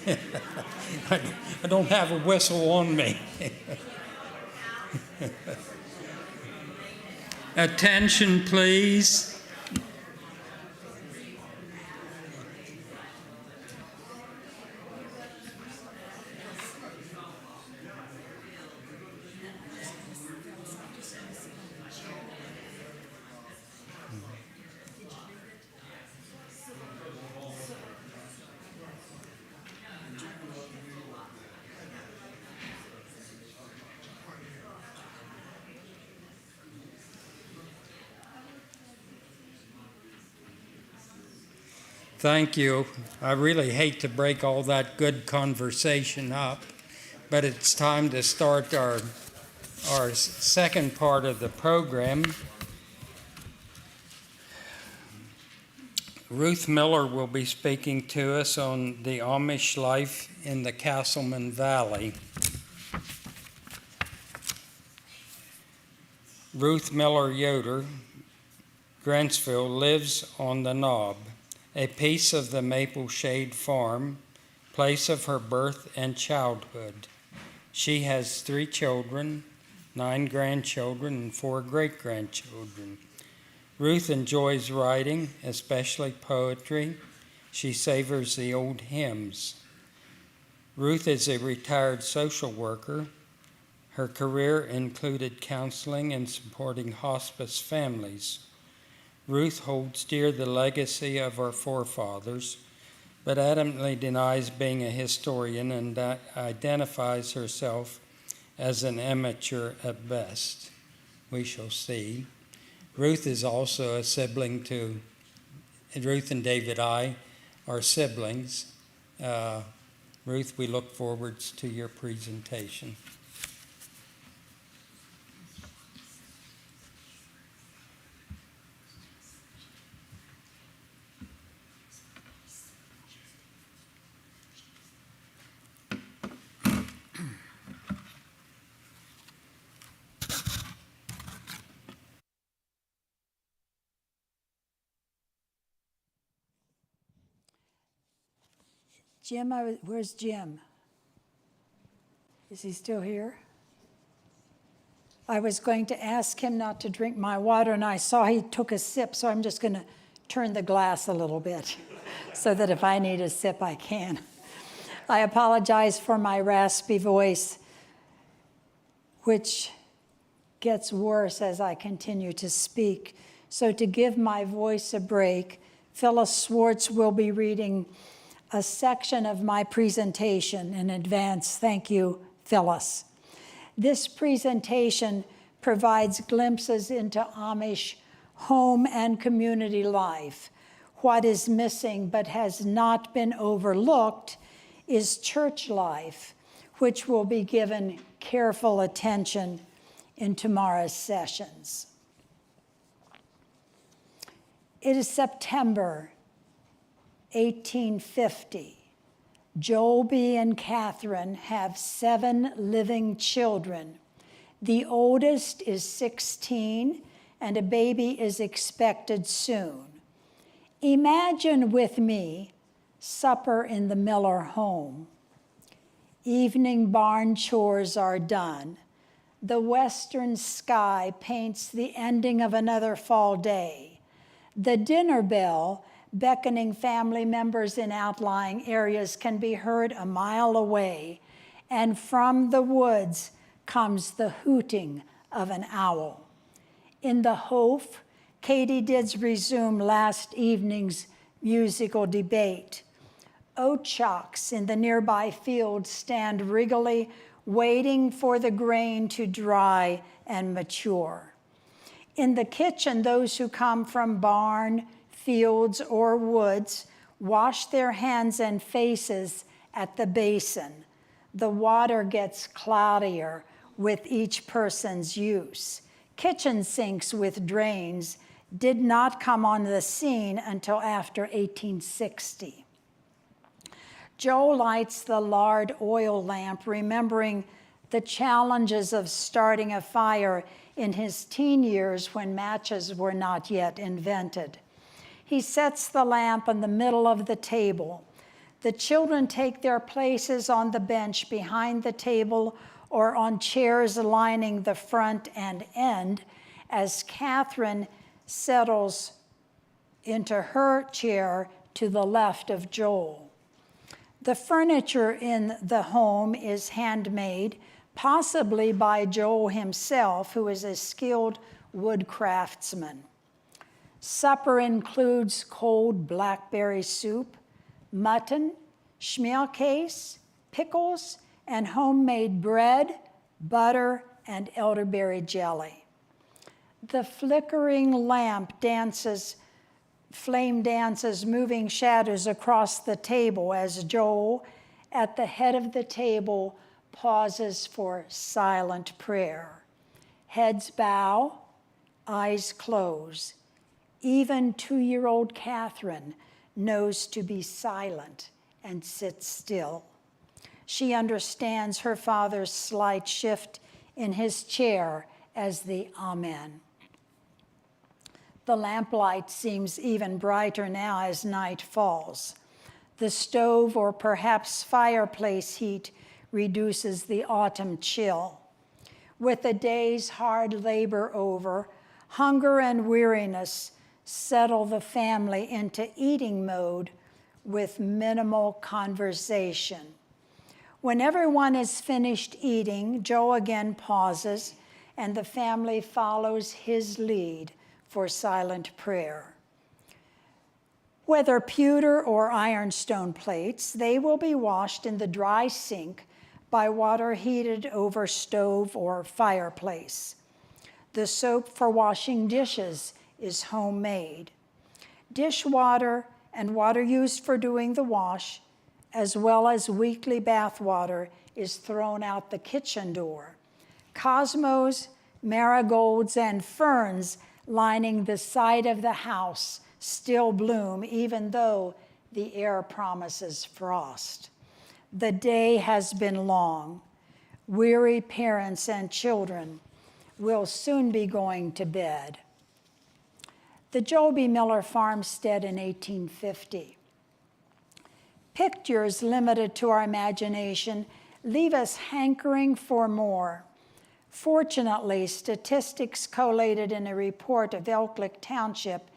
I don't have a whistle on me. Attention, please. Thank you. I really hate to break all that good conversation up, but it's time to start our second part of the program. Ruth Miller will be speaking to us on the Amish life in the Casselman Valley. Ruth Miller Yoder, Grantsville, lives on the Knob, a piece of the Mapleshade Farm, place of her birth and childhood. She has 3 children, 9 grandchildren, and 4 great-grandchildren. Ruth enjoys writing, especially poetry. She savors the old hymns. Ruth is a retired social worker. Her career included counseling and supporting hospice families. Ruth holds dear the legacy of our forefathers, but adamantly denies being a historian and identifies herself as an amateur at best. We shall see. Ruth is also a sibling to, Ruth and David I are siblings. Ruth, we look forward to your presentation. Jim, where's Jim? Is he still here? I was going to ask him not to drink my water, and I saw he took a sip, so I'm just going to turn the glass a little bit so that if I need a sip, I can. I apologize for my raspy voice, which gets worse as I continue to speak. So to give my voice a break, Phyllis Schwartz will be reading a section of my presentation in advance. Thank you, Phyllis. This presentation provides glimpses into Amish home and community life. What is missing but has not been overlooked is church life, which will be given careful attention in tomorrow's sessions. It is September 1850. Joel and Catherine have 7 living children. The oldest is 16, and a baby is expected soon. Imagine with me supper in the Miller home. Evening barn chores are done. The western sky paints the ending of another fall day. The dinner bell beckoning family members in outlying areas can be heard a mile away, and from the woods comes the hooting of an owl. In the Hof, katydids resume last evening's musical debate. Oatchocks in the nearby field stand regally waiting for the grain to dry and mature. In the kitchen, those who come from barn, fields, or woods wash their hands and faces at the basin. The water gets cloudier with each person's use. Kitchen sinks with drains did not come on the scene until after 1860. Joe lights the lard oil lamp, remembering the challenges of starting a fire in his teen years when matches were not yet invented. He sets the lamp in the middle of the table. The children take their places on the bench behind the table or on chairs lining the front and end as Catherine settles into her chair to the left of Joel. The furniture in the home is handmade, possibly by Joel himself, who is a skilled wood craftsman. Supper includes cold blackberry soup, mutton, schmeelkaas, pickles, and homemade bread, butter, and elderberry jelly. The flickering lamp flame dances moving shadows across the table as Joel, at the head of the table, pauses for silent prayer. Heads bow, eyes close. Even 2-year-old Catherine knows to be silent and sit still. She understands her father's slight shift in his chair as the Amen. The lamplight seems even brighter now as night falls. The stove or perhaps fireplace heat reduces the autumn chill. With the day's hard labor over, hunger and weariness settle the family into eating mode with minimal conversation. When everyone is finished eating, Joe again pauses, and the family follows his lead for silent prayer. Whether pewter or ironstone plates, they will be washed in the dry sink by water heated over stove or fireplace. The soap for washing dishes is homemade. Dishwater and water used for doing the wash, as well as weekly bath water, is thrown out the kitchen door. Cosmos, marigolds, and ferns lining the side of the house still bloom, even though the air promises frost. The day has been long. Weary parents and children will soon be going to bed. The Joel B. Miller farmstead in 1850. Pictures limited to our imagination leave us hankering for more. Fortunately, statistics collated in a report of Elk Lick Township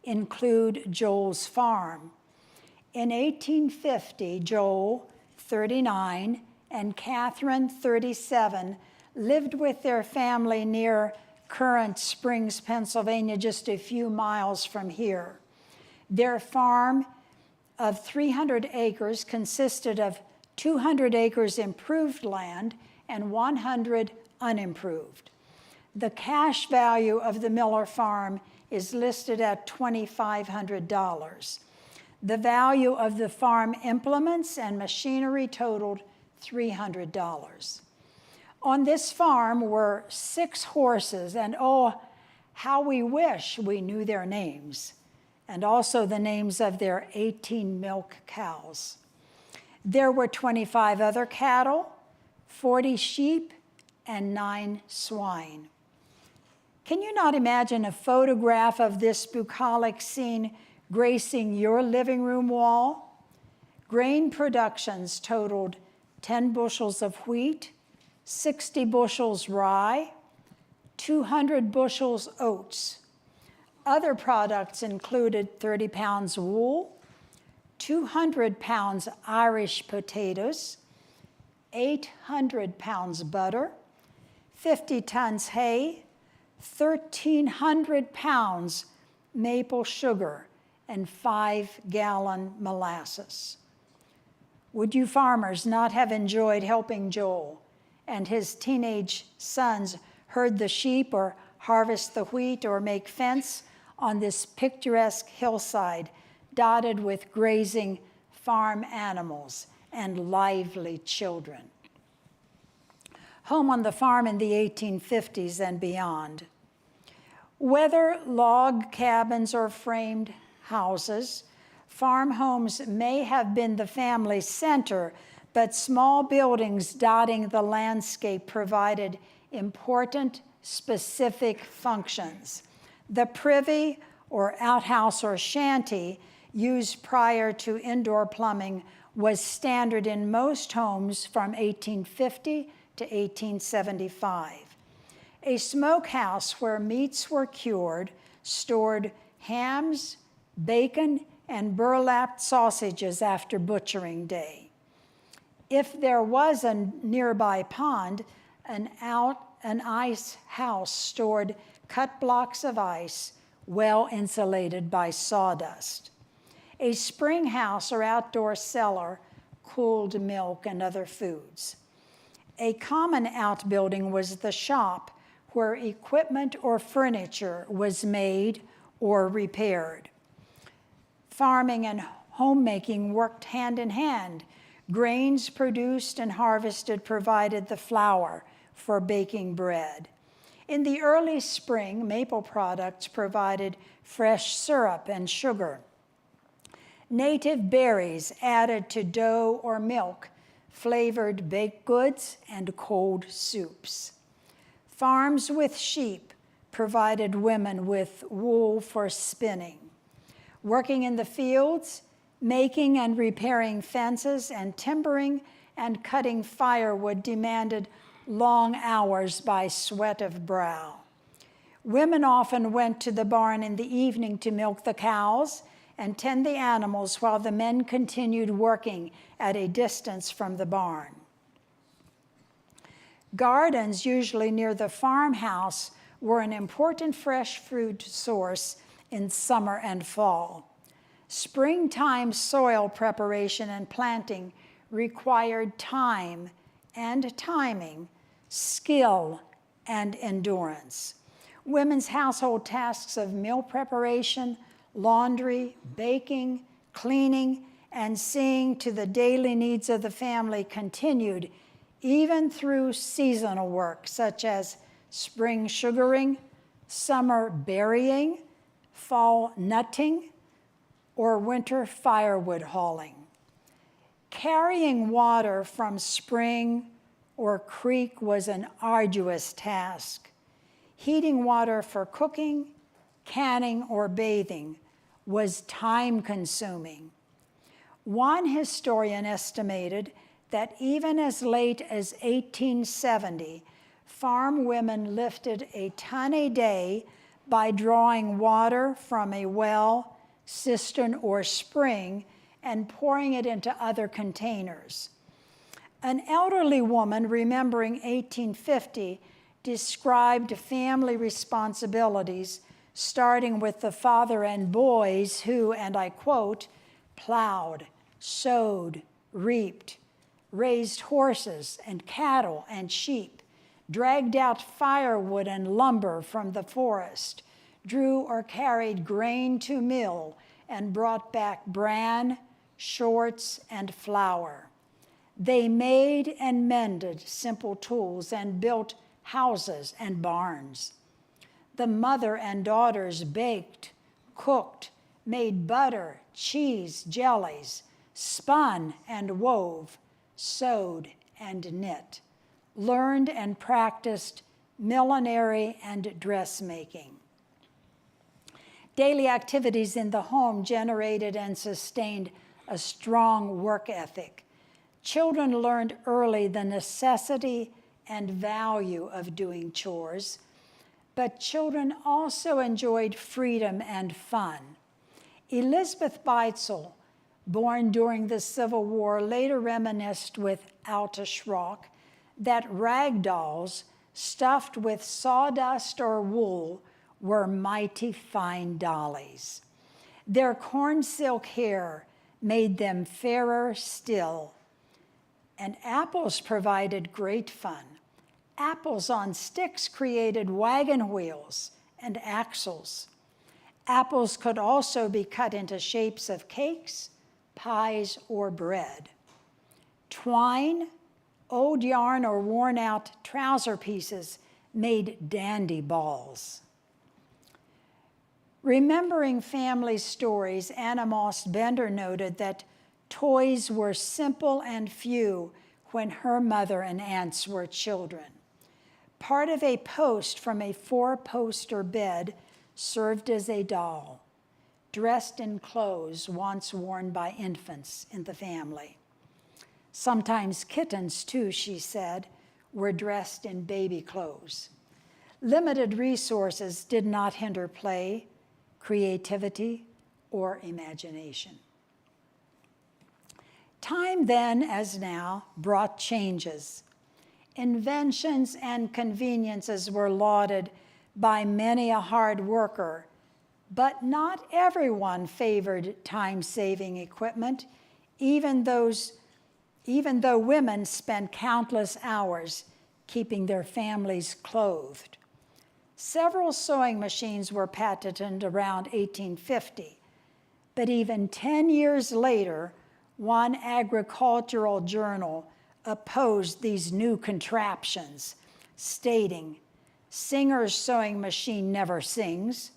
include Joel's farm. In 1850, Joel, 39, and Catherine, 37, lived with their family near Currant Springs, Pennsylvania, just a few miles from here. Their farm of 300 acres consisted of 200 acres improved land and 100 unimproved. The cash value of the Miller farm is listed at $2,500. The value of the farm implements and machinery totaled $300. On this farm were 6 horses, and oh, how we wish we knew their names, and also the names of their 18 milk cows. There were 25 other cattle, 40 sheep, and 9 swine. Can you not imagine a photograph of this bucolic scene gracing your living room wall? Grain productions totaled 10 bushels of wheat, 60 bushels rye, 200 bushels oats. Other products included 30 pounds wool, 200 pounds Irish potatoes, 800 pounds butter, 50 tons hay, 1,300 pounds maple sugar, and 5-gallon molasses. Would you farmers not have enjoyed helping Joel and his teenage sons herd the sheep or harvest the wheat or make fence on this picturesque hillside dotted with grazing farm animals and lively children? Home on the farm in the 1850s and beyond. Whether log cabins or framed houses, farm homes may have been the family center, but small buildings dotting the landscape provided important, specific functions. The privy or outhouse or shanty, used prior to indoor plumbing, was standard in most homes from 1850 to 1875. A smokehouse where meats were cured stored hams, bacon, and burlapped sausages after butchering day. If there was a nearby pond, an ice house stored cut blocks of ice, well insulated by sawdust. A spring house or outdoor cellar cooled milk and other foods. A common outbuilding was the shop, where equipment or furniture was made or repaired. Farming and homemaking worked hand in hand. Grains produced and harvested provided the flour for baking bread. In the early spring, maple products provided fresh syrup and sugar. Native berries added to dough or milk flavored baked goods and cold soups. Farms with sheep provided women with wool for spinning. Working in the fields, making and repairing fences, and timbering and cutting firewood demanded long hours by sweat of brow. Women often went to the barn in the evening to milk the cows and tend the animals while the men continued working at a distance from the barn. Gardens, usually near the farmhouse, were an important fresh fruit source in summer and fall. Springtime soil preparation and planting required time and timing, skill and endurance. Women's household tasks of meal preparation, laundry, baking, cleaning, and seeing to the daily needs of the family continued even through seasonal work such as spring sugaring, summer berrying, fall nutting, or winter firewood hauling. Carrying water from spring or creek was an arduous task. Heating water for cooking, canning, or bathing was time-consuming. One historian estimated that even as late as 1870, farm women lifted a ton a day by drawing water from a well, cistern, or spring and pouring it into other containers. An elderly woman remembering 1850 described family responsibilities starting with the father and boys who, and I quote, plowed, sowed, reaped, raised horses and cattle and sheep, dragged out firewood and lumber from the forest, drew or carried grain to mill, and brought back bran, shorts, and flour. They made and mended simple tools and built houses and barns. The mother and daughters baked, cooked, made butter, cheese, jellies, spun and wove, sewed and knit, learned and practiced millinery and dressmaking. Daily activities in the home generated and sustained a strong work ethic. Children learned early the necessity and value of doing chores, but children also enjoyed freedom and fun. Elizabeth Beitzel, born during the Civil War, later reminisced with Alta Schrock that rag dolls stuffed with sawdust or wool were mighty fine dollies. Their corn silk hair made them fairer still. And apples provided great fun. Apples on sticks created wagon wheels and axles. Apples could also be cut into shapes of cakes, pies, or bread. Twine, old yarn, or worn-out trouser pieces made dandy balls. Remembering family stories, Anna Moss Bender noted that toys were simple and few when her mother and aunts were children. Part of a post from a four-poster bed served as a doll, dressed in clothes once worn by infants in the family. Sometimes kittens, too, she said, were dressed in baby clothes. Limited resources did not hinder play, creativity, or imagination. Time then, as now, brought changes. Inventions and conveniences were lauded by many a hard worker, but not everyone favored time-saving equipment, even though women spent countless hours keeping their families clothed. Several sewing machines were patented around 1850, but even 10 years later, one agricultural journal opposed these new contraptions, stating, "Singer's sewing machine never sings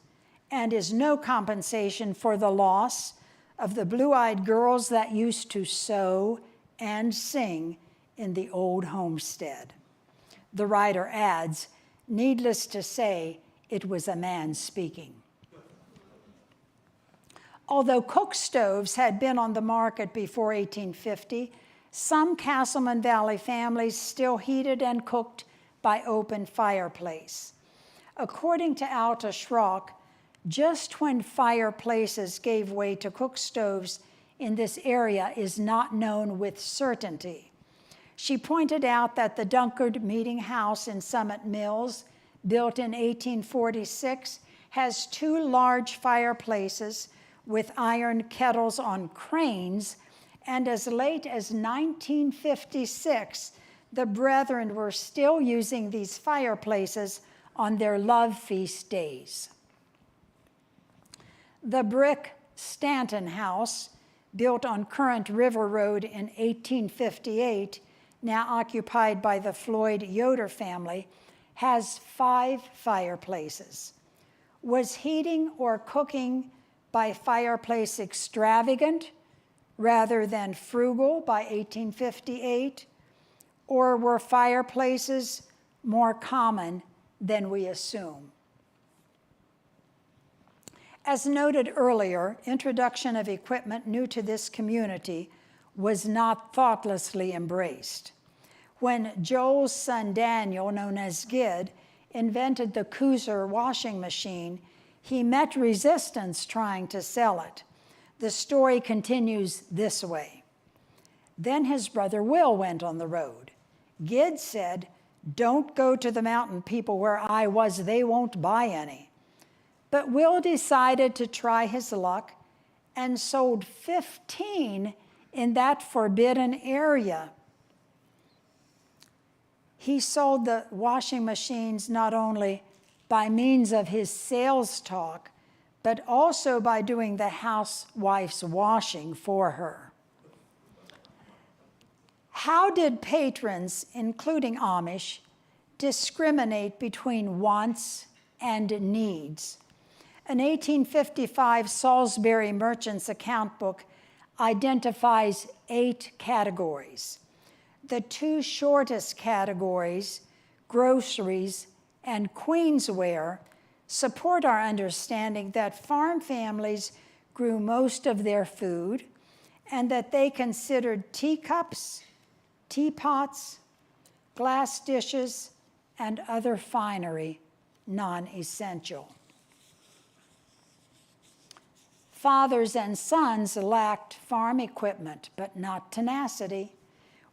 and is no compensation for the loss of the blue-eyed girls that used to sew and sing in the old homestead." The writer adds, "Needless to say, it was a man speaking." Although cook stoves had been on the market before 1850, some Cassleman Valley families still heated and cooked by open fireplace. According to Alta Schrock, just when fireplaces gave way to cook stoves in this area is not known with certainty. She pointed out that the Dunkard Meeting House in Summit Mills, built in 1846, has 2 large fireplaces with iron kettles on cranes, and as late as 1956, the Brethren were still using these fireplaces on their love feast days. The brick Stanton House, built on Current River Road in 1858, now occupied by the Floyd Yoder family, has 5 fireplaces. Was heating or cooking by fireplace extravagant rather than frugal by 1858? Or were fireplaces more common than we assume? As noted earlier, introduction of equipment new to this community was not thoughtlessly embraced. When Joel's son Daniel, known as Gid, invented the Cooser washing machine, he met resistance trying to sell it. The story continues this way. Then his brother Will went on the road. Gid said, "Don't go to the mountain people where I was, they won't buy any." But Will decided to try his luck and sold 15 in that forbidden area. He sold the washing machines not only by means of his sales talk, but also by doing the housewife's washing for her. How did patrons, including Amish, discriminate between wants and needs? An 1855 Salisbury merchant's account book identifies 8 categories. The 2 shortest categories, groceries and queensware, support our understanding that farm families grew most of their food and that they considered teacups, teapots, glass dishes, and other finery non-essential. Fathers and sons lacked farm equipment, but not tenacity.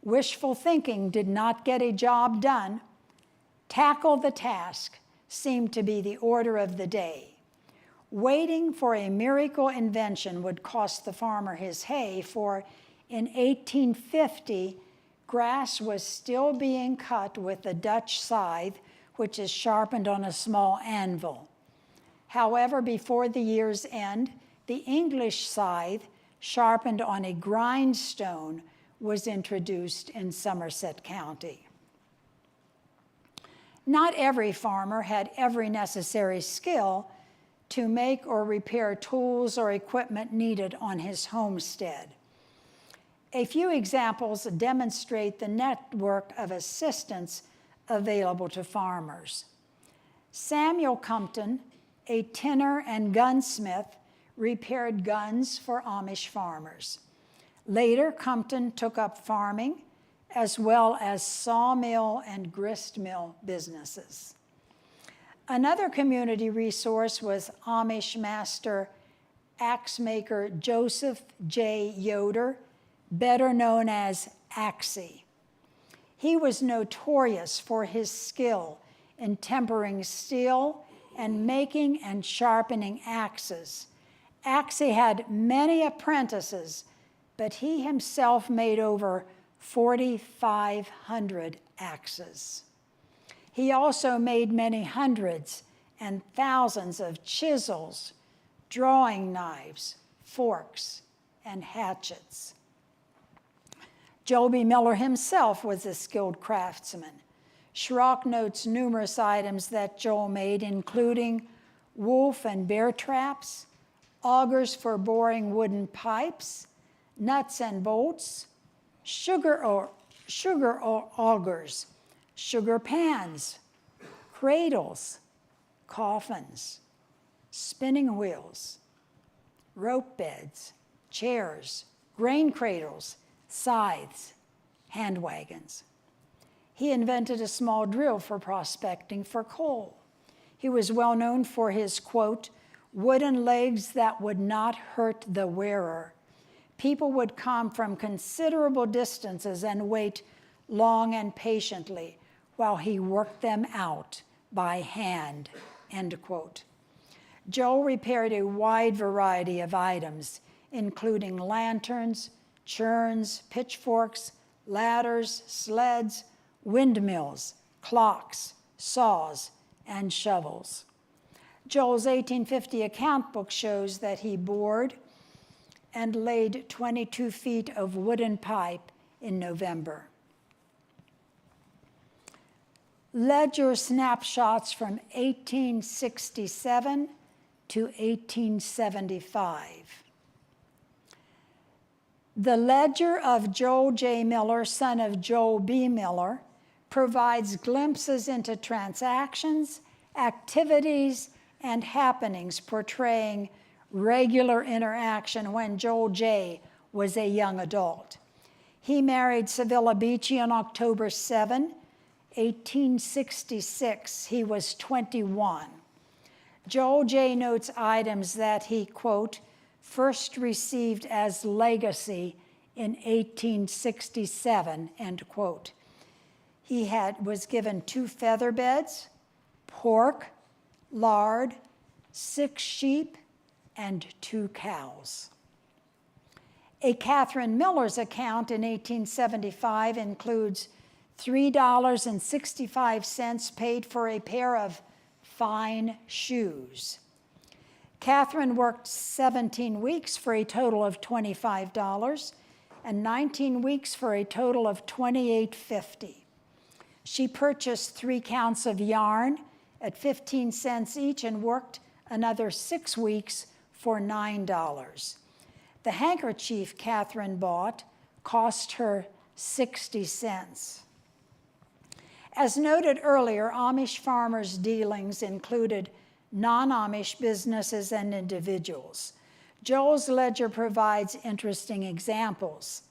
Wishful thinking did not get a job done. Tackle the task seemed to be the order of the day. Waiting for a miracle invention would cost the farmer his hay, for in 1850, grass was still being cut with the Dutch scythe, which is sharpened on a small anvil. However, before the year's end, the English scythe, sharpened on a grindstone, was introduced in Somerset County. Not every farmer had every necessary skill to make or repair tools or equipment needed on his homestead. A few examples demonstrate the network of assistance available to farmers. Samuel Compton, a tinner and gunsmith, repaired guns for Amish farmers. Later, Compton took up farming as well as sawmill and grist mill businesses. Another community resource was Amish master axe maker Joseph J. Yoder, better known as Axie. He was notorious for his skill in tempering steel and making and sharpening axes. Axie had many apprentices, but he himself made over 4,500 axes. He also made many hundreds and thousands of chisels, drawing knives, forks, and hatchets. Joel B. Miller himself was a skilled craftsman. Schrock notes numerous items that Joel made, including wolf and bear traps, augers for boring wooden pipes, nuts and bolts, sugar augers, sugar pans, cradles, coffins, spinning wheels, rope beds, chairs, grain cradles, scythes, hand wagons. He invented a small drill for prospecting for coal. He was well known for his, quote, wooden legs that would not hurt the wearer. People would come from considerable distances and wait long and patiently while he worked them out by hand, end quote. Joel repaired a wide variety of items, including lanterns, churns, pitchforks, ladders, sleds, windmills, clocks, saws, and shovels. Joel's 1850 account book shows that he bored and laid 22 feet of wooden pipe in November. Ledger snapshots from 1867 to 1875. The ledger of Joel J. Miller, son of Joel B. Miller, provides glimpses into transactions, activities, and happenings portraying regular interaction when Joel J. was a young adult. He married Sevilla Beachy on October 7, 1866. He was 21. Joel J. notes items that he, quote, first received as legacy in 1867, end quote. He was given 2 feather beds, pork, lard, 6 sheep, and 2 cows. A Catherine Miller's account in 1875 includes $3.65 paid for a pair of fine shoes. Catherine worked 17 weeks for a total of $25 and 19 weeks for a total of $28.50. She purchased 3 counts of yarn at 15 cents each and worked another 6 weeks for $9. The handkerchief Catherine bought cost her 60 cents. As noted earlier, Amish farmers' dealings included non-Amish businesses and individuals. Joel's ledger provides interesting examples.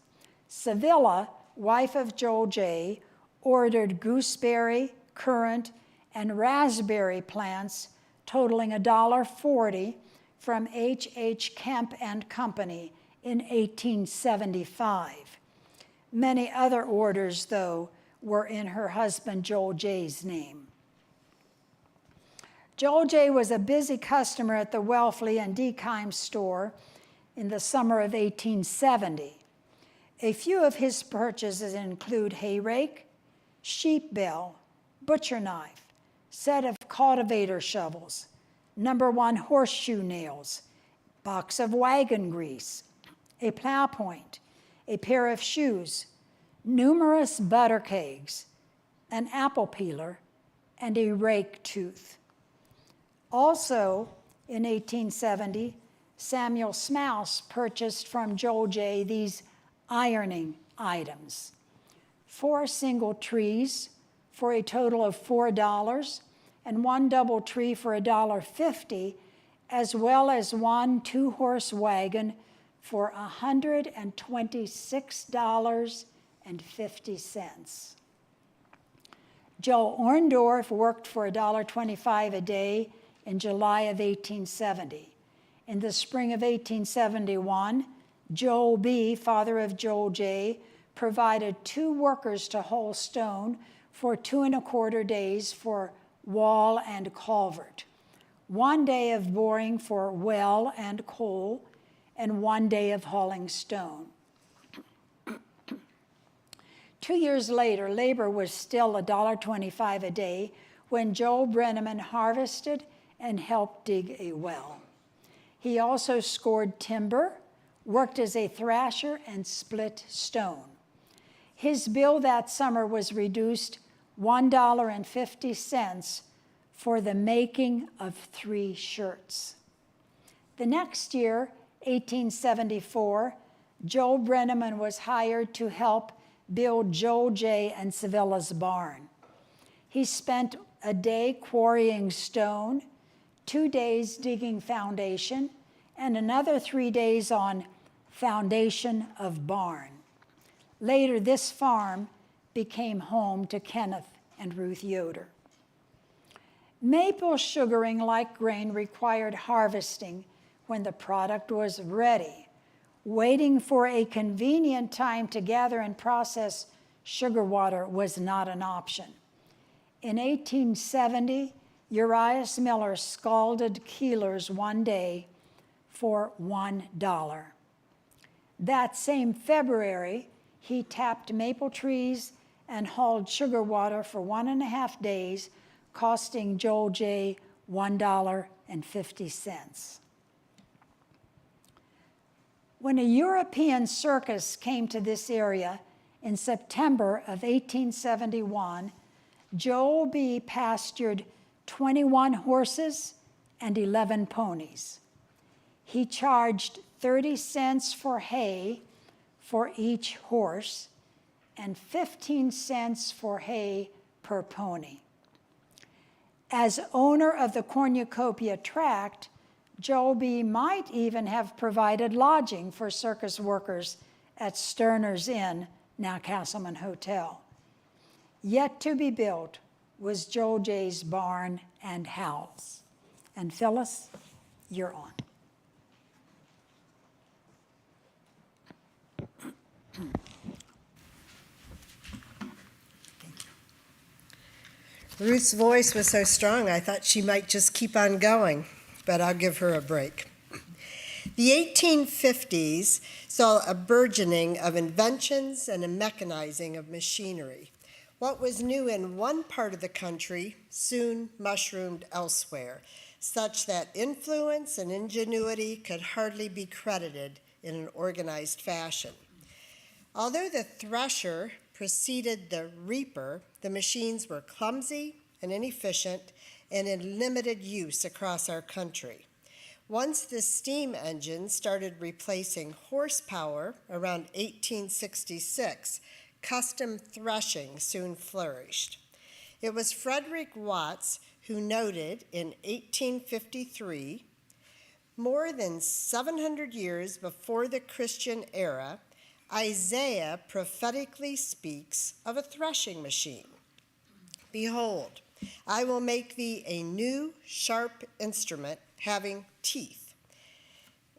Sevilla, wife of Joel J., ordered gooseberry, currant, and raspberry plants totaling $1.40 from H. Kemp and Company in 1875. Many other orders, though, were in her husband Joel J.'s name. Joel J. was a busy customer at the Welfley and Deekheim store in the summer of 1870. A few of his purchases include hay rake, sheep bell, butcher knife, set of cultivator shovels, #1 horseshoe nails, box of wagon grease, a plow point, a pair of shoes, numerous butter kegs, an apple peeler, and a rake tooth. Also, in 1870, Samuel Smouse purchased from Joel J. these ironing items: 4 single trees for a total of $4 and 1 double tree for $1.50, as well as 1 2-horse wagon for $126.50. Joe Orndorff worked for $1.25 a day in July of 1870. In the spring of 1871, Joel B., father of Joel J., provided 2 workers to haul stone for 2¼ days for wall and culvert, 1 day of boring for well and coal, and 1 day of hauling stone. 2 years later, labor was still $1.25 a day when Joel Brenneman harvested and helped dig a well. He also scored timber, worked as a thrasher, and split stone. His bill that summer was reduced $1.50 for the making of 3 shirts. The next year, 1874, Joel Brenneman was hired to help build Joel J. and Sevilla's barn. He spent a day quarrying stone, 2 days digging foundation, and another 3 days on foundation of barn. Later, this farm became home to Kenneth and Ruth Yoder. Maple sugaring, like grain, required harvesting when the product was ready. Waiting for a convenient time to gather and process sugar water was not an option. In 1870, Urias Miller scalded Keelers one day for $1. That same February, he tapped maple trees and hauled sugar water for 1½ days, costing Joel J. $1.50. When a European circus came to this area in September of 1871, Joel B. pastured 21 horses and 11 ponies. He charged 30 cents for hay for each horse and 15 cents for hay per pony. As owner of the cornucopia tract, Joel B. might even have provided lodging for circus workers at Sterner's Inn, now Cassleman Hotel. Yet to be built was Joel J.'s barn and house. And Phyllis, you're on. Ruth's voice was so strong, I thought she might just keep on going, but I'll give her a break. The 1850s saw a burgeoning of inventions and a mechanizing of machinery. What was new in one part of the country soon mushroomed elsewhere, such that influence and ingenuity could hardly be credited in an organized fashion. Although the thresher preceded the reaper, the machines were clumsy and inefficient and in limited use across our country. Once the steam engine started replacing horsepower around 1866, custom threshing soon flourished. It was Frederick Watts who noted in 1853, more than 700 years before the Christian era, Isaiah prophetically speaks of a threshing machine. Behold, I will make thee a new sharp instrument having teeth.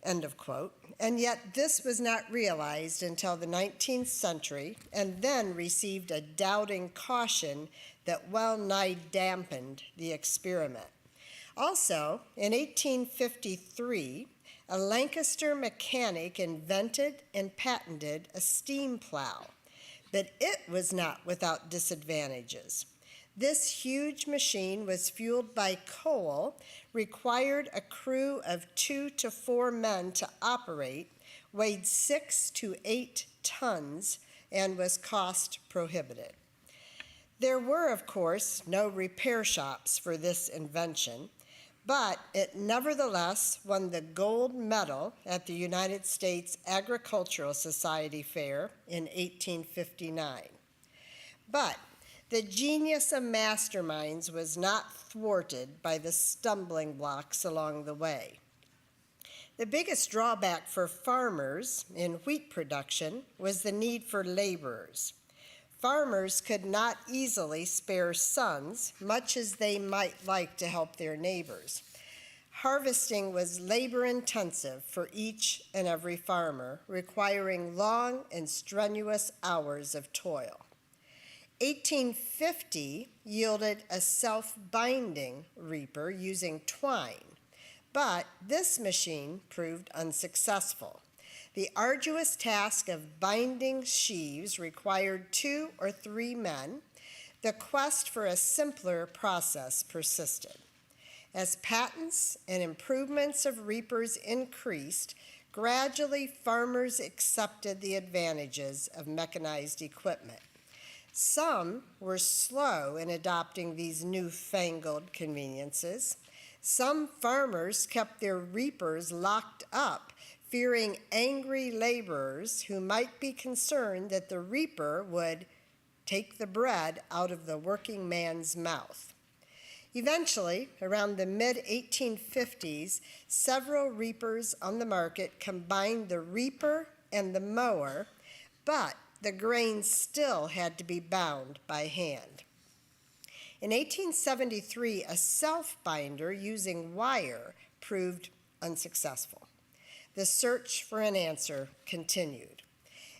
End of quote. And yet this was not realized until the 19th century, and then received a doubting caution that well nigh dampened the experiment. Also, in 1853, a Lancaster mechanic invented and patented a steam plow, but it was not without disadvantages. This huge machine was fueled by coal, required a crew of 2 to 4 men to operate, weighed 6 to 8 tons, and was cost prohibitive. There were, of course, no repair shops for this invention, but it nevertheless won the gold medal at the United States Agricultural Society Fair in 1859. But the genius of masterminds was not thwarted by the stumbling blocks along the way. The biggest drawback for farmers in wheat production was the need for laborers. Farmers could not easily spare sons, much as they might like to help their neighbors. Harvesting was labor-intensive for each and every farmer, requiring long and strenuous hours of toil. 1850 yielded a self-binding reaper using twine, but this machine proved unsuccessful. The arduous task of binding sheaves required 2 or 3 men. The quest for a simpler process persisted. As patents and improvements of reapers increased, gradually farmers accepted the advantages of mechanized equipment. Some were slow in adopting these newfangled conveniences. Some farmers kept their reapers locked up, fearing angry laborers who might be concerned that the reaper would take the bread out of the working man's mouth. Eventually, around the mid-1850s, several reapers on the market combined the reaper and the mower, but the grain still had to be bound by hand. In 1873, a self-binder using wire proved unsuccessful. The search for an answer continued.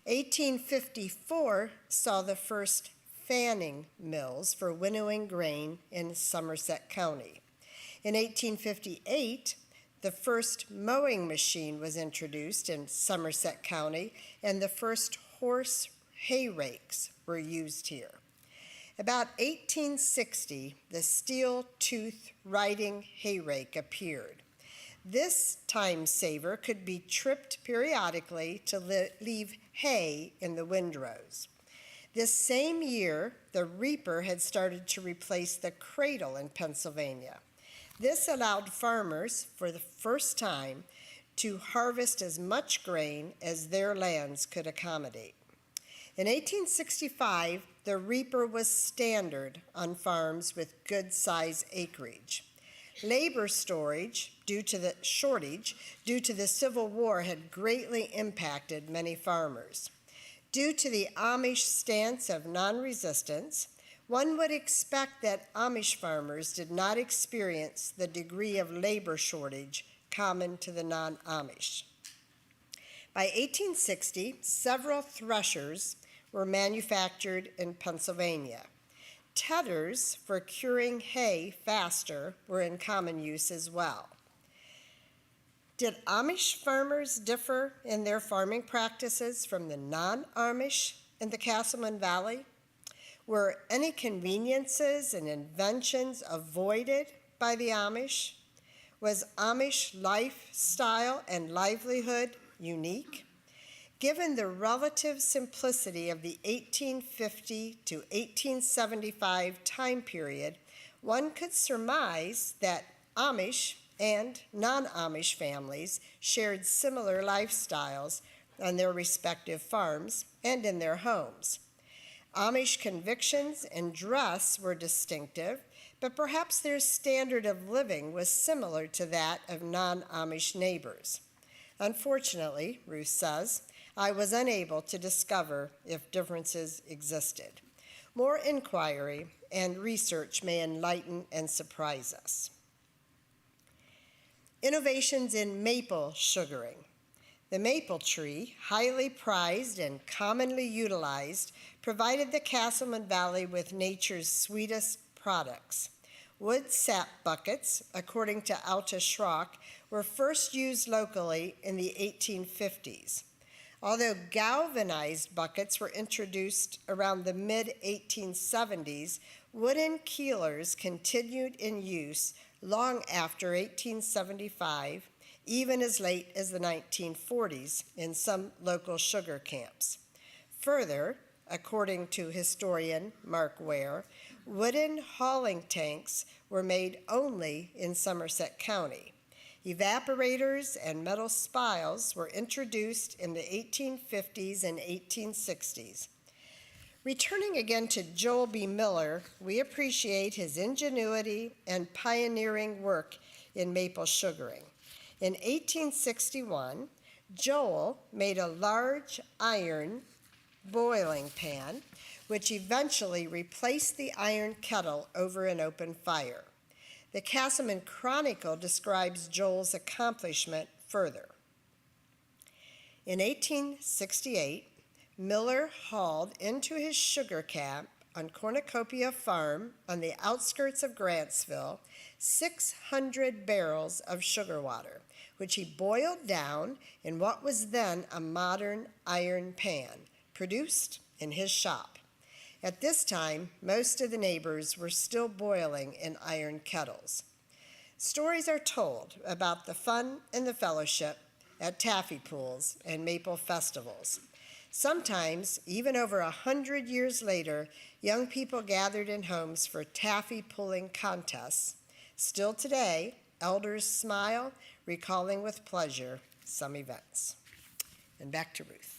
1854 saw the first fanning mills for winnowing grain in Somerset County. In 1858, the first mowing machine was introduced in Somerset County, and the first horse hay rakes were used here. About 1860, the steel-tooth riding hay rake appeared. This time saver could be tripped periodically to leave hay in the windrows. This same year, the reaper had started to replace the cradle in Pennsylvania. This allowed farmers, for the first time, to harvest as much grain as their lands could accommodate. In 1865, the reaper was standard on farms with good size acreage. Labor shortage due to the Civil War had greatly impacted many farmers. Due to the Amish stance of non-resistance, one would expect that Amish farmers did not experience the degree of labor shortage common to the non-Amish. By 1860, several threshers were manufactured in Pennsylvania. Tedders for curing hay faster were in common use as well. Did Amish farmers differ in their farming practices from the non-Amish in the Cassleman Valley? Were any conveniences and inventions avoided by the Amish? Was Amish lifestyle and livelihood unique? Given the relative simplicity of the 1850 to 1875 time period, one could surmise that Amish and non-Amish families shared similar lifestyles on their respective farms and in their homes. Amish convictions and dress were distinctive, but perhaps their standard of living was similar to that of non-Amish neighbors. Unfortunately, Ruth says, I was unable to discover if differences existed. More inquiry and research may enlighten and surprise us. Innovations in maple sugaring. The maple tree, highly prized and commonly utilized, provided the Cassleman Valley with nature's sweetest products. Wood sap buckets, according to Alta Schrock, were first used locally in the 1850s. Although galvanized buckets were introduced around the mid-1870s, wooden keelers continued in use long after 1875, even as late as the 1940s in some local sugar camps. Further, according to historian Mark Ware, wooden hauling tanks were made only in Somerset County. Evaporators and metal spiles were introduced in the 1850s and 1860s. Returning again to Joel B. Miller, we appreciate his ingenuity and pioneering work in maple sugaring. In 1861, Joel made a large iron boiling pan, which eventually replaced the iron kettle over an open fire. The Cassleman Chronicle describes Joel's accomplishment further. In 1868, Miller hauled into his sugar camp on Cornucopia Farm on the outskirts of Grantsville 600 barrels of sugar water, which he boiled down in what was then a modern iron pan, produced in his shop. At this time, most of the neighbors were still boiling in iron kettles. Stories are told about the fun and the fellowship at taffy pools and maple festivals. Sometimes, even over 100 years later, young people gathered in homes for taffy pulling contests. Still today, elders smile, recalling with pleasure some events. And back to Ruth.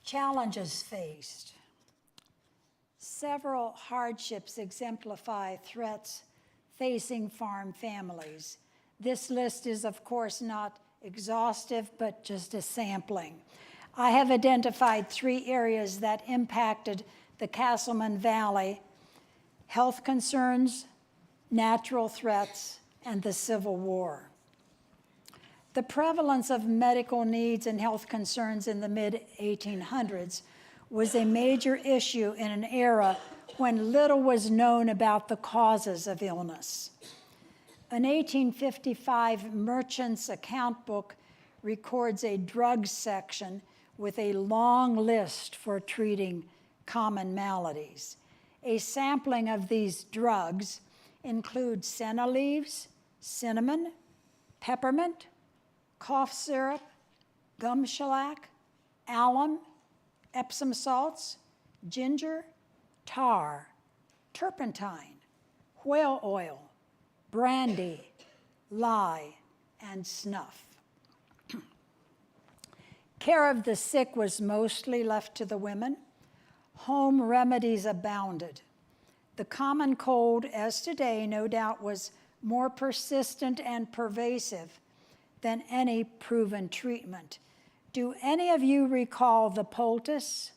Challenges faced. Several hardships exemplify threats facing farm families. This list is, of course, not exhaustive, but just a sampling. I have identified 3 areas that impacted the Cassleman Valley: health concerns, natural threats, and the Civil War. The prevalence of medical needs and health concerns in the mid-1800s was a major issue in an era when little was known about the causes of illness. An 1855 merchant's account book records a drug section with a long list for treating common maladies. A sampling of these drugs includes senna leaves, cinnamon, peppermint, cough syrup, gum shellac, alum, Epsom salts, ginger, tar, turpentine, whale oil, brandy, lye, and snuff. Care of the sick was mostly left to the women. Home remedies abounded. The common cold, as today, no doubt was more persistent and pervasive than any proven treatment. Do any of you recall the poultice?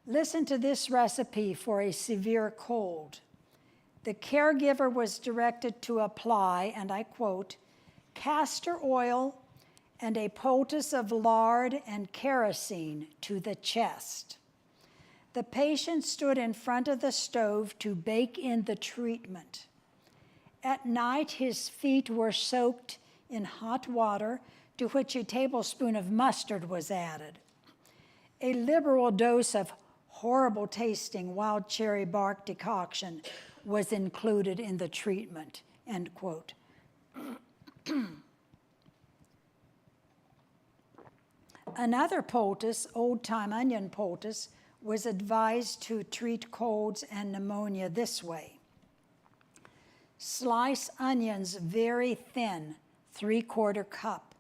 Listen to this recipe for a severe cold. The caregiver was directed to apply, and I quote, castor oil and a poultice of lard and kerosene to the chest. The patient stood in front of the stove to bake in the treatment. At night, his feet were soaked in hot water, to which a tablespoon of mustard was added. A liberal dose of horrible tasting wild cherry bark decoction was included in the treatment, end quote. Another poultice, old-time onion poultice, was advised to treat colds and pneumonia this way. Slice onions very thin, 3/4 cup,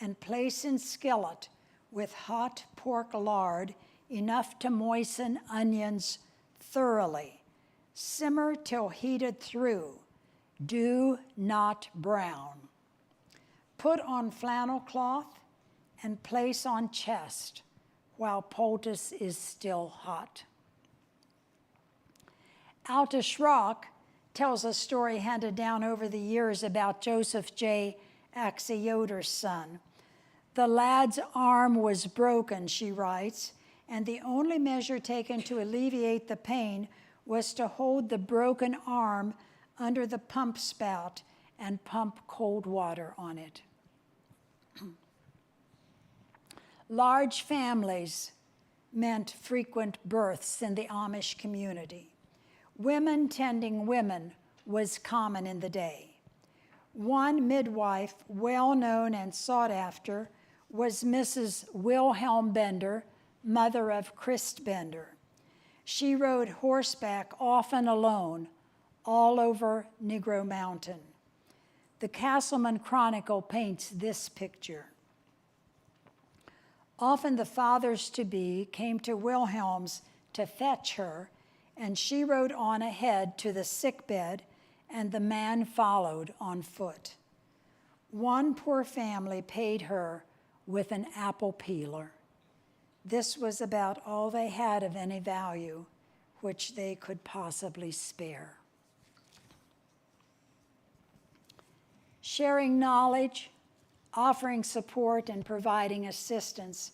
and place in skillet with hot pork lard enough to moisten onions thoroughly. Simmer till heated through. Do not brown. Put on flannel cloth and place on chest while poultice is still hot. Aldous Rock tells a story handed down over the years about Joseph J. Yoder's son. The lad's arm was broken, she writes, and the only measure taken to alleviate the pain was to hold the broken arm under the pump spout and pump cold water on it. Large families meant frequent births in the Amish community. Women tending women was common in the day. One midwife, well known and sought after, was Mrs. Wilhelm Bender, mother of Christ Bender. She rode horseback, often alone, all over Negro Mountain. The Cassleman Chronicle paints this picture. Often the fathers-to-be came to Wilhelm's to fetch her, and she rode on ahead to the sickbed, and the man followed on foot. One poor family paid her with an apple peeler. This was about all they had of any value, which they could possibly spare. Sharing knowledge, offering support, and providing assistance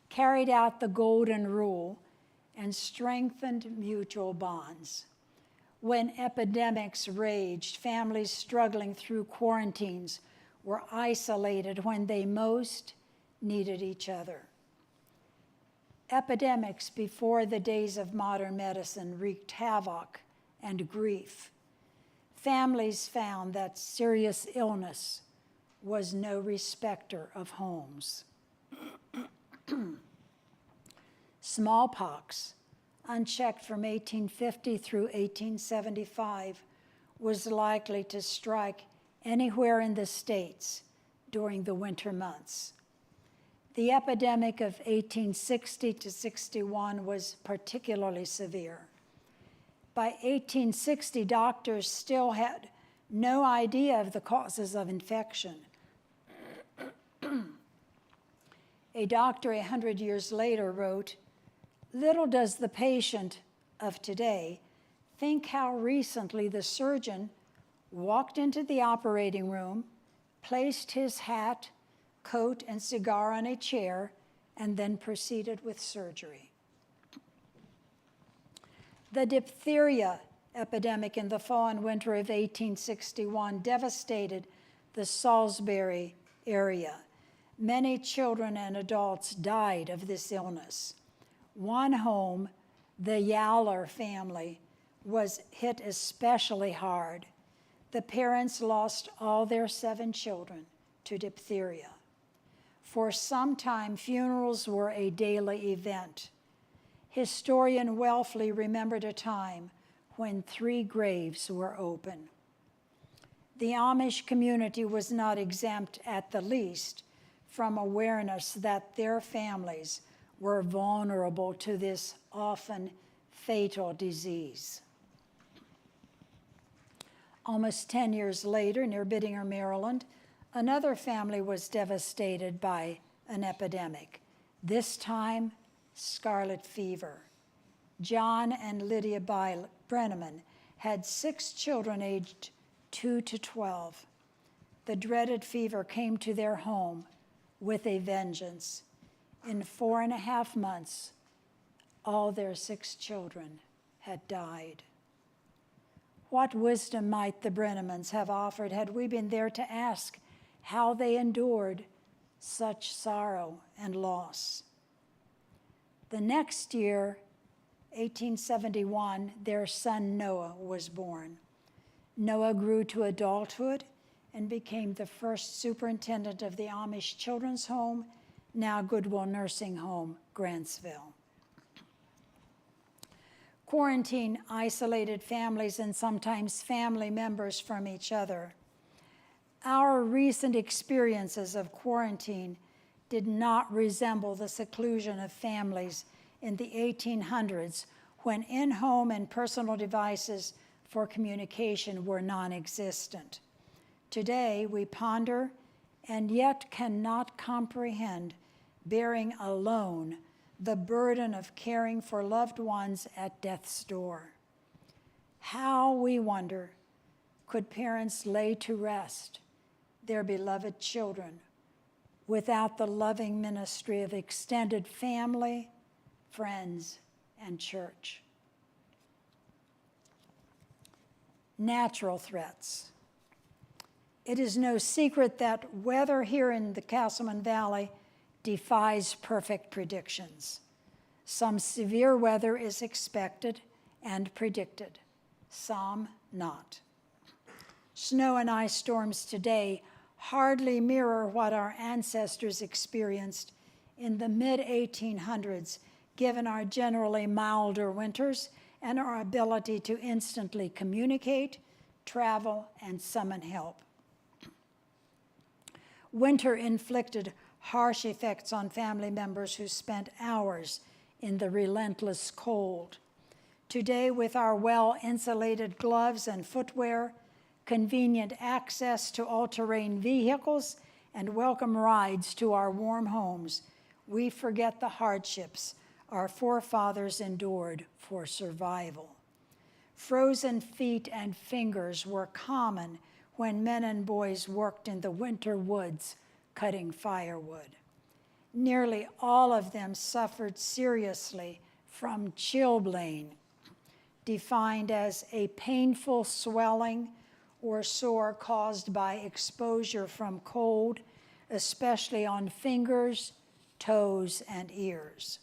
carried out the golden rule and strengthened mutual bonds. When epidemics raged, families struggling through quarantines were isolated when they most needed each other. Epidemics before the days of modern medicine wreaked havoc and grief. Families found that serious illness was no respecter of homes. Smallpox, unchecked from 1850 through 1875, was likely to strike anywhere in the States during the winter months. The epidemic of 1860 to 61 was particularly severe. By 1860, doctors still had no idea of the causes of infection. A doctor 100 years later wrote, "Little does the patient of today think how recently the surgeon walked into the operating room, placed his hat, coat, and cigar on a chair, and then proceeded with surgery." The diphtheria epidemic in the fall and winter of 1861 devastated the Salisbury area. Many children and adults died of this illness. One home, the Yowler family, was hit especially hard. The parents lost all their 7 children to diphtheria. For some time, funerals were a daily event. Historian Welfley remembered a time when 3 graves were open. The Amish community was not exempt, at the least, from awareness that their families were vulnerable to this often fatal disease. Almost 10 years later, near Biddingher, Maryland, another family was devastated by an epidemic, this time scarlet fever. John and Lydia Brenneman had 6 children aged 2 to 12. The dreaded fever came to their home with a vengeance. In 4.5 months, all their 6 children had died. What wisdom might the Brennemans have offered had we been there to ask how they endured such sorrow and loss? The next year, 1871, their son Noah was born. Noah grew to adulthood and became the first superintendent of the Amish Children's Home, now Goodwill Nursing Home, Grantsville. Quarantine isolated families and sometimes family members from each other. Our recent experiences of quarantine did not resemble the seclusion of families in the 1800s, when in-home and personal devices for communication were non-existent. Today, we ponder and yet cannot comprehend bearing alone the burden of caring for loved ones at death's door. How, we wonder, could parents lay to rest their beloved children without the loving ministry of extended family, friends, and church? Natural threats. It is no secret that weather here in the Casselman Valley defies perfect predictions. Some severe weather is expected and predicted, some not. Snow and ice storms today hardly mirror what our ancestors experienced in the mid-1800s, given our generally milder winters and our ability to instantly communicate, travel, and summon help. Winter inflicted harsh effects on family members who spent hours in the relentless cold. Today, with our well-insulated gloves and footwear, convenient access to all-terrain vehicles, and welcome rides to our warm homes, we forget the hardships our forefathers endured for survival. Frozen feet and fingers were common when men and boys worked in the winter woods cutting firewood. Nearly all of them suffered seriously from chilblain, defined as a painful swelling or sore caused by exposure from cold, especially on fingers, toes, and ears.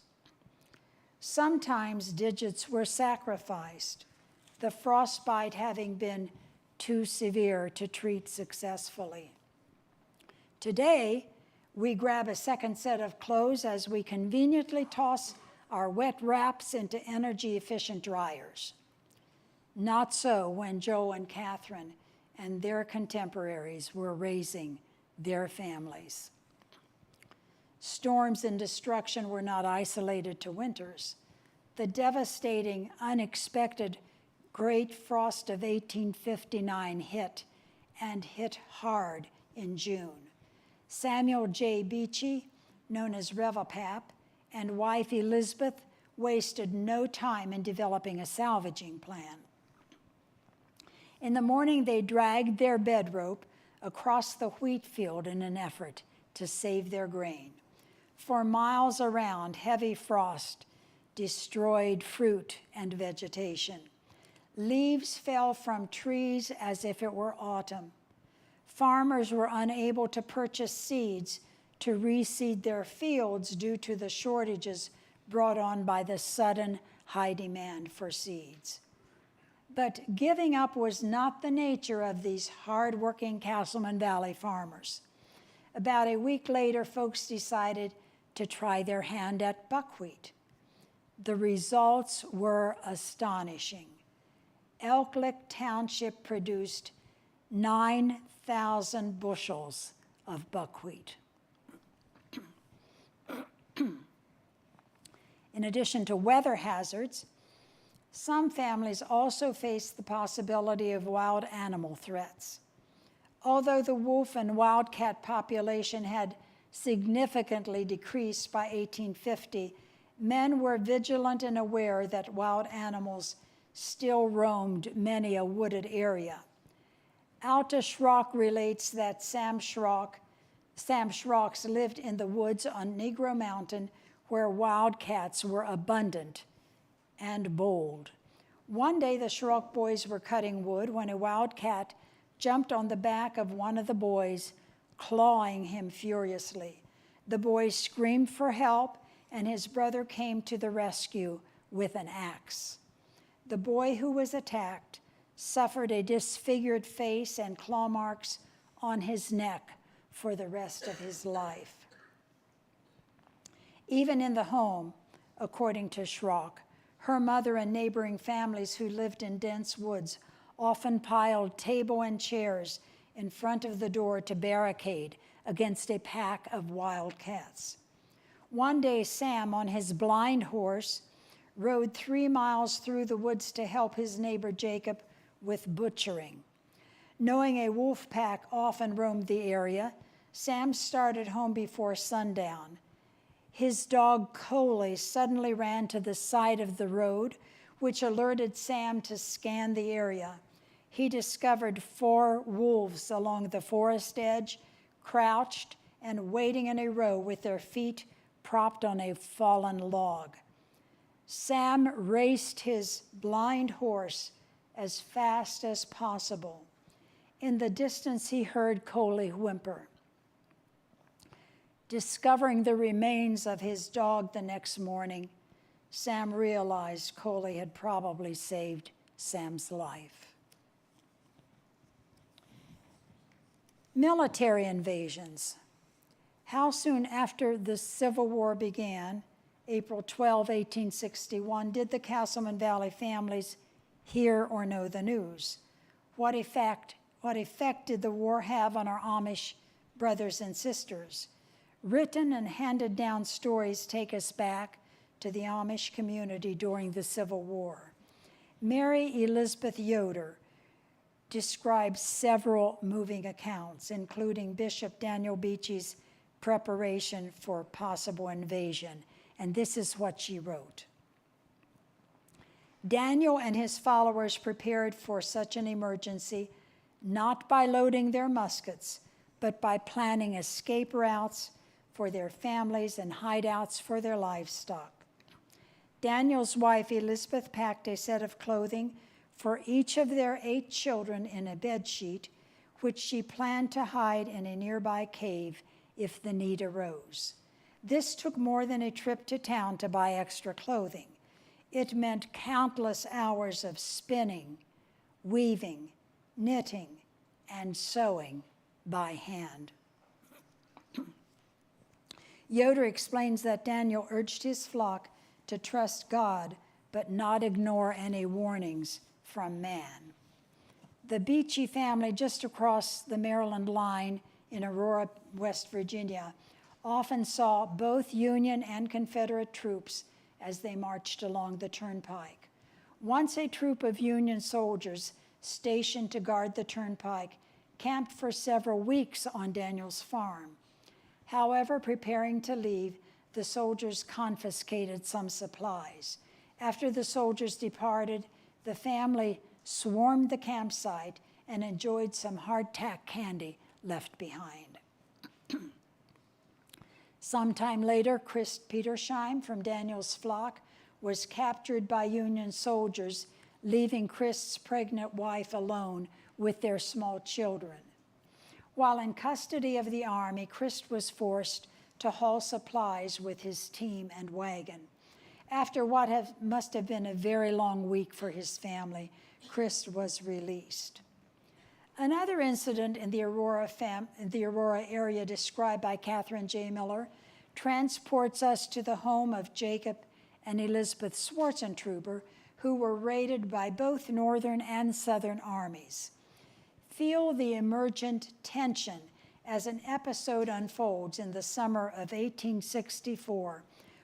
Sometimes digits were sacrificed, the frostbite having been too severe to treat successfully. Today, we grab a second set of clothes as we conveniently toss our wet wraps into energy-efficient dryers. Not so when Joe and Catherine and their contemporaries were raising their families. Storms and destruction were not isolated to winters. The devastating, unexpected Great Frost of 1859 hit, and hit hard in June. Samuel J. Beachy, known as Revelpap, and wife Elizabeth wasted no time in developing a salvaging plan. In the morning, they dragged their bedrope across the wheat field in an effort to save their grain. For miles around, heavy frost destroyed fruit and vegetation. Leaves fell from trees as if it were autumn. Farmers were unable to purchase seeds to reseed their fields due to the shortages brought on by the sudden high demand for seeds. But giving up was not the nature of these hard-working Casselman Valley farmers. About a week later, folks decided to try their hand at buckwheat. The results were astonishing. Elk Lick Township produced 9,000 bushels of buckwheat. In addition to weather hazards, some families also faced the possibility of wild animal threats. Although the wolf and wildcat population had significantly decreased by 1850, men were vigilant and aware that wild animals still roamed many a wooded area. Alta Schrock relates that Sam Schrocks lived in the woods on Negro Mountain where wildcats were abundant and bold. One day the Schrock boys were cutting wood when a wildcat jumped on the back of one of the boys, clawing him furiously. The boy screamed for help, and his brother came to the rescue with an axe. The boy who was attacked suffered a disfigured face and claw marks on his neck for the rest of his life. Even in the home, according to Schrock, her mother and neighboring families who lived in dense woods often piled table and chairs in front of the door to barricade against a pack of wildcats. One day, Sam, on his blind horse, rode 3 miles through the woods to help his neighbor Jacob with butchering. Knowing a wolf pack often roamed the area, Sam started home before sundown. His dog Coley suddenly ran to the side of the road, which alerted Sam to scan the area. He discovered 4 wolves along the forest edge, crouched and waiting in a row with their feet propped on a fallen log. Sam raced his blind horse as fast as possible. In the distance, he heard Coley whimper. Discovering the remains of his dog the next morning, Sam realized Coley had probably saved Sam's life. Military invasions. How soon after the Civil War began, April 12, 1861, did the Casselman Valley families hear or know the news? What effect did the war have on our Amish brothers and sisters. Written and handed down stories take us back to the Amish community during the Civil War. Mary Elizabeth Yoder describes several moving accounts, including Bishop Daniel Beachy's preparation for possible invasion, and this is what she wrote. Daniel and his followers prepared for such an emergency not by loading their muskets, but by planning escape routes for their families and hideouts for their livestock. Daniel's wife Elizabeth packed a set of clothing for each of their 8 children in a bedsheet, which she planned to hide in a nearby cave if the need arose. This took more than a trip to town to buy extra clothing. It meant countless hours of spinning, weaving, knitting, and sewing by hand. Yoder explains that Daniel urged his flock to trust God, but not ignore any warnings from man. The Beachy family, just across the Maryland line in Aurora, West Virginia, often saw both Union and Confederate troops as they marched along the turnpike. Once a troop of Union soldiers stationed to guard the turnpike camped for several weeks on Daniel's farm. However, preparing to leave, the soldiers confiscated some supplies. After the soldiers departed, the family swarmed the campsite and enjoyed some hardtack candy left behind. Sometime later, Chris Petersheim from Daniel's flock was captured by Union soldiers, leaving Chris's pregnant wife alone with their small children. While in custody of the army, Chris was forced to haul supplies with his team and wagon. After what must have been a very long week for his family, Chris was released. Another incident in the Aurora area described by Catherine J. Miller transports us to the home of Jacob and Elizabeth Swartzentruber, who were raided by both Northern and Southern armies. Feel the emergent tension as an episode unfolds in the summer of 1864,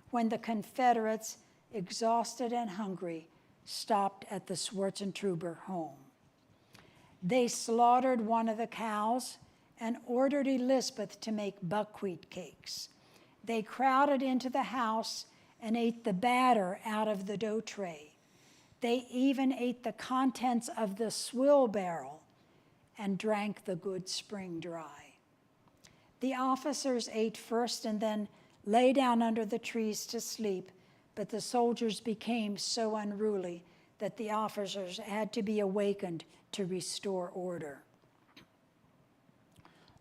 when the Confederates, exhausted and hungry, stopped at the Swartzentruber home. They slaughtered one of the cows and ordered Elizabeth to make buckwheat cakes. They crowded into the house and ate the batter out of the dough tray. They even ate the contents of the swill barrel and drank the good spring dry. The officers ate first and then lay down under the trees to sleep, but the soldiers became so unruly that the officers had to be awakened to restore order.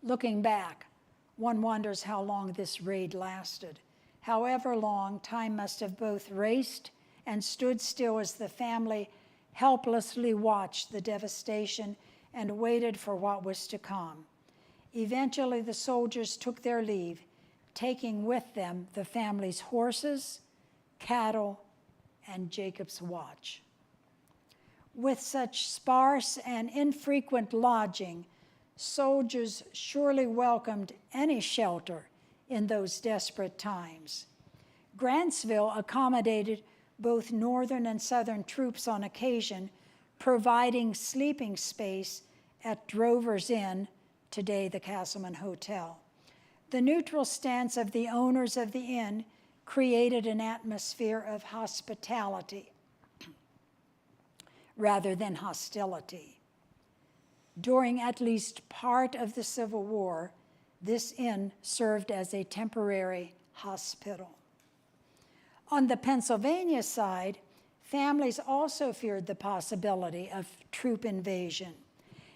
Looking back, one wonders how long this raid lasted. However long, time must have both raced and stood still as the family helplessly watched the devastation and waited for what was to come. Eventually, the soldiers took their leave, taking with them the family's horses, cattle, and Jacob's watch. With such sparse and infrequent lodging, soldiers surely welcomed any shelter in those desperate times. Grantsville accommodated both Northern and Southern troops on occasion, providing sleeping space at Drover's Inn, today the Cassleman Hotel. The neutral stance of the owners of the inn created an atmosphere of hospitality rather than hostility. During at least part of the Civil War, this inn served as a temporary hospital. On the Pennsylvania side, families also feared the possibility of troop invasion.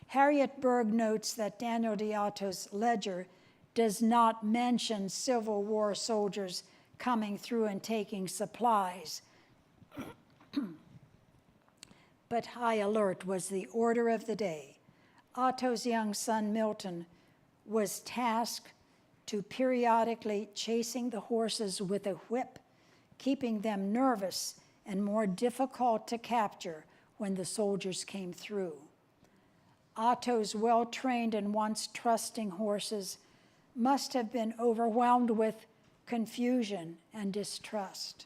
Harriet Berg notes that Daniel D'Otto's ledger does not mention Civil War soldiers coming through and taking supplies. But high alert was the order of the day. Otto's young son, Milton, was tasked to periodically chasing the horses with a whip, keeping them nervous and more difficult to capture when the soldiers came through. Otto's well-trained and once trusting horses must have been overwhelmed with confusion and distrust.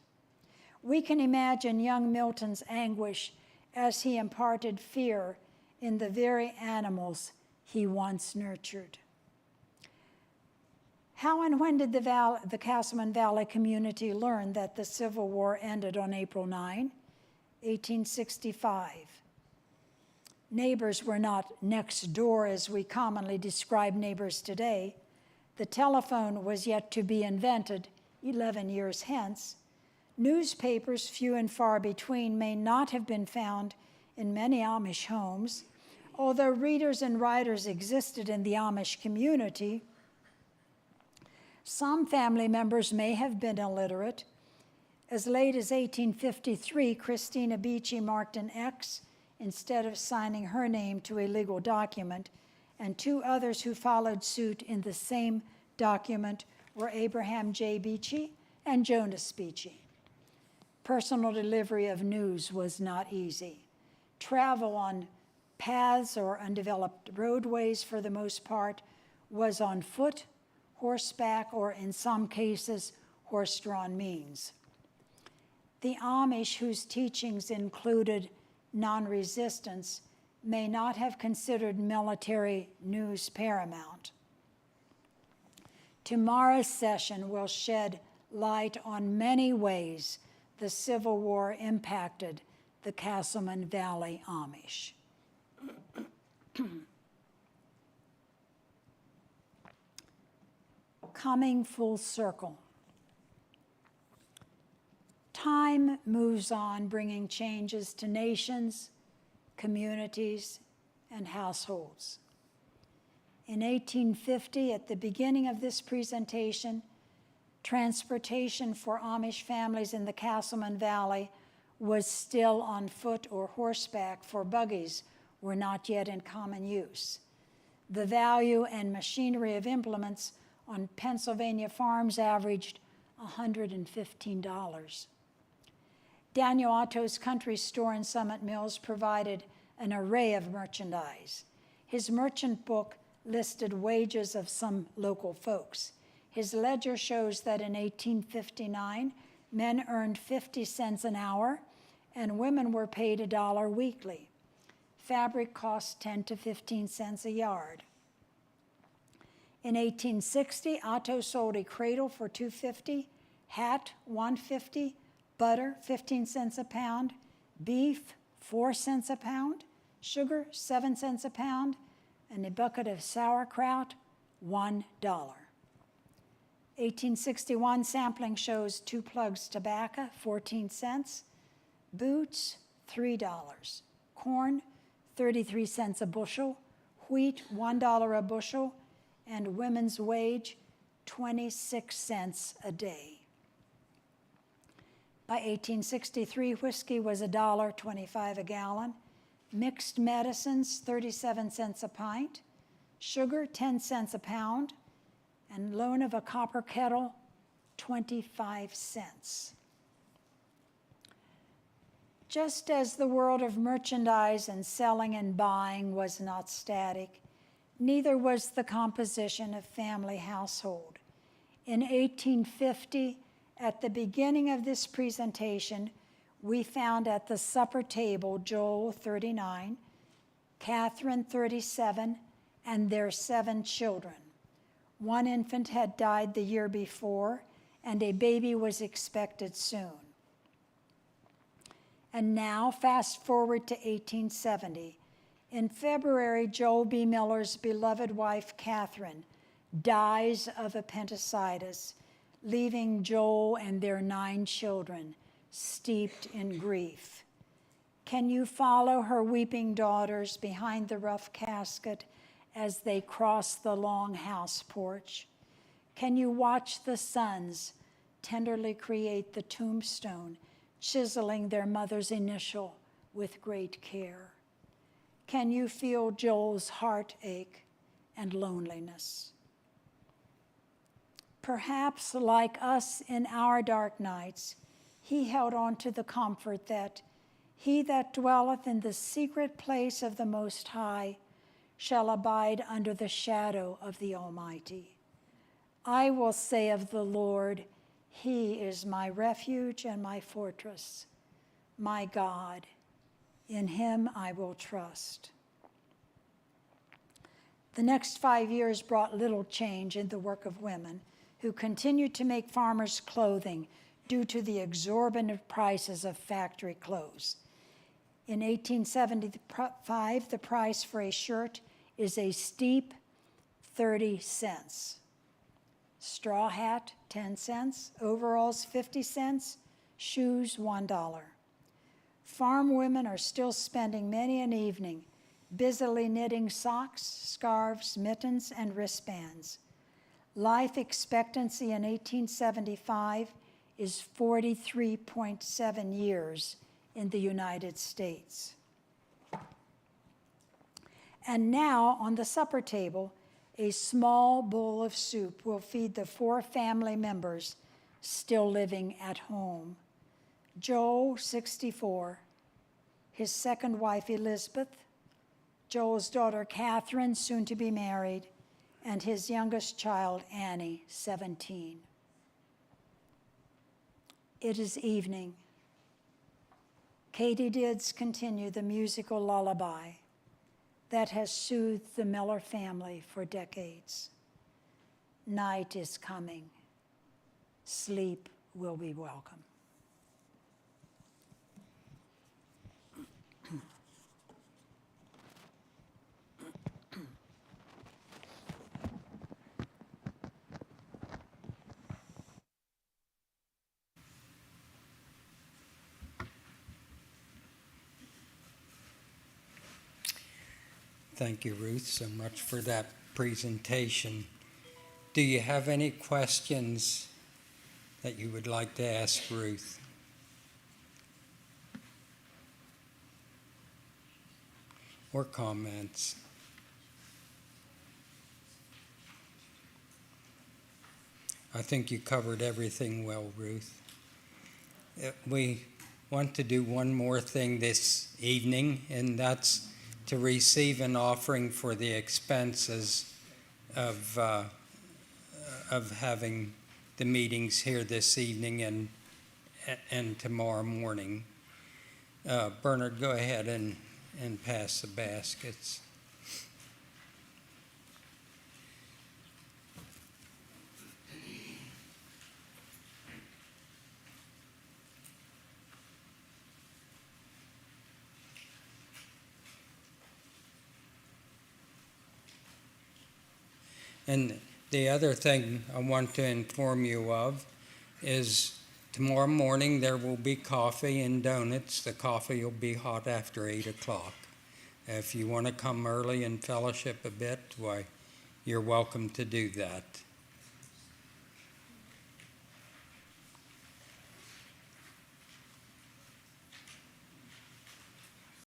We can imagine young Milton's anguish as he imparted fear in the very animals he once nurtured. How and when did the Casselman Valley community learn that the Civil War ended on April 9, 1865? Neighbors were not next door as we commonly describe neighbors today. The telephone was yet to be invented 11 years hence. Newspapers, few and far between, may not have been found in many Amish homes. Although readers and writers existed in the Amish community, some family members may have been illiterate. As late as 1853, Christina Beachy marked an X instead of signing her name to a legal document, and two others who followed suit in the same document were Abraham J. Beachy and Jonas Beachy. Personal delivery of news was not easy. Travel on paths or undeveloped roadways, for the most part, was on foot, horseback, or in some cases, horse-drawn means. The Amish, whose teachings included non-resistance, may not have considered military news paramount. Tomorrow's session will shed light on many ways the Civil War impacted the Casselman Valley Amish. Coming full circle. Time moves on, bringing changes to nations, communities, and households. In 1850, at the beginning of this presentation, transportation for Amish families in the Casselman Valley was still on foot or horseback, for buggies were not yet in common use. The value and machinery of implements on Pennsylvania farms averaged $115. Daniel Otto's country store in Summit Mills provided an array of merchandise. His merchant book listed wages of some local folks. His ledger shows that in 1859, men earned 50 cents an hour and women were paid $1 weekly. Fabric cost 10 to 15 cents a yard. In 1860, Otto sold a cradle for $2.50, hat $1.50, butter 15 cents a pound, beef 4 cents a pound, sugar 7 cents a pound, and a bucket of sauerkraut $1. 1861 sampling shows 2 plugs tobacco 14 cents, boots $3, corn 33 cents a bushel, wheat $1 a bushel, and women's wage 26 cents a day. By 1863, whiskey was $1.25 a gallon, mixed medicines 37 cents a pint, sugar 10 cents a pound, and loan of a copper kettle 25 cents. Just as the world of merchandise and selling and buying was not static, neither was the composition of family household. In 1850, at the beginning of this presentation, we found at the supper table Joel 39, Catherine 37, and their 7 children. 1 infant had died the year before, and a baby was expected soon. And now, fast forward to 1870. In February, Joel B. Miller's beloved wife, Catherine, dies of appendicitis, leaving Joel and their 9 children steeped in grief. Can you follow her weeping daughters behind the rough casket as they cross the long house porch? Can you watch the sons tenderly create the tombstone, chiseling their mother's initial with great care? Can you feel Joel's heartache and loneliness? Perhaps, like us in our dark nights, he held on to the comfort that he that dwelleth in the secret place of the Most High shall abide under the shadow of the Almighty. I will say of the Lord, He is my refuge and my fortress, my God. In Him I will trust. The next 5 years brought little change in the work of women who continued to make farmers' clothing due to the exorbitant prices of factory clothes. In 1875, the price for a shirt is a steep 30 cents. Straw hat, 10 cents. Overalls, 50 cents. Shoes, $1. Farm women are still spending many an evening busily knitting socks, scarves, mittens, and wristbands. Life expectancy in 1875 is 43.7 years in the United States. And now, on the supper table, a small bowl of soup will feed the 4 family members still living at home. Joel, 64, his second wife, Elizabeth, Joel's daughter, Catherine, soon to be married, and his youngest child, Annie, 17. It is evening. Katydids continue the musical lullaby that has soothed the Miller family for decades. Night is coming. Sleep will be welcome. Thank you, Ruth, so much for that presentation. Do you have any questions that you would like to ask Ruth? Or comments? I think you covered everything well, Ruth. We want to do one more thing this evening, and that's to receive an offering for the expenses of having the meetings here this evening and tomorrow morning. Bernard, go ahead and pass the baskets. And the other thing I want to inform you of is tomorrow morning there will be coffee and donuts. The coffee will be hot after 8 o'clock. If you want to come early and fellowship a bit, why, you're welcome to do that.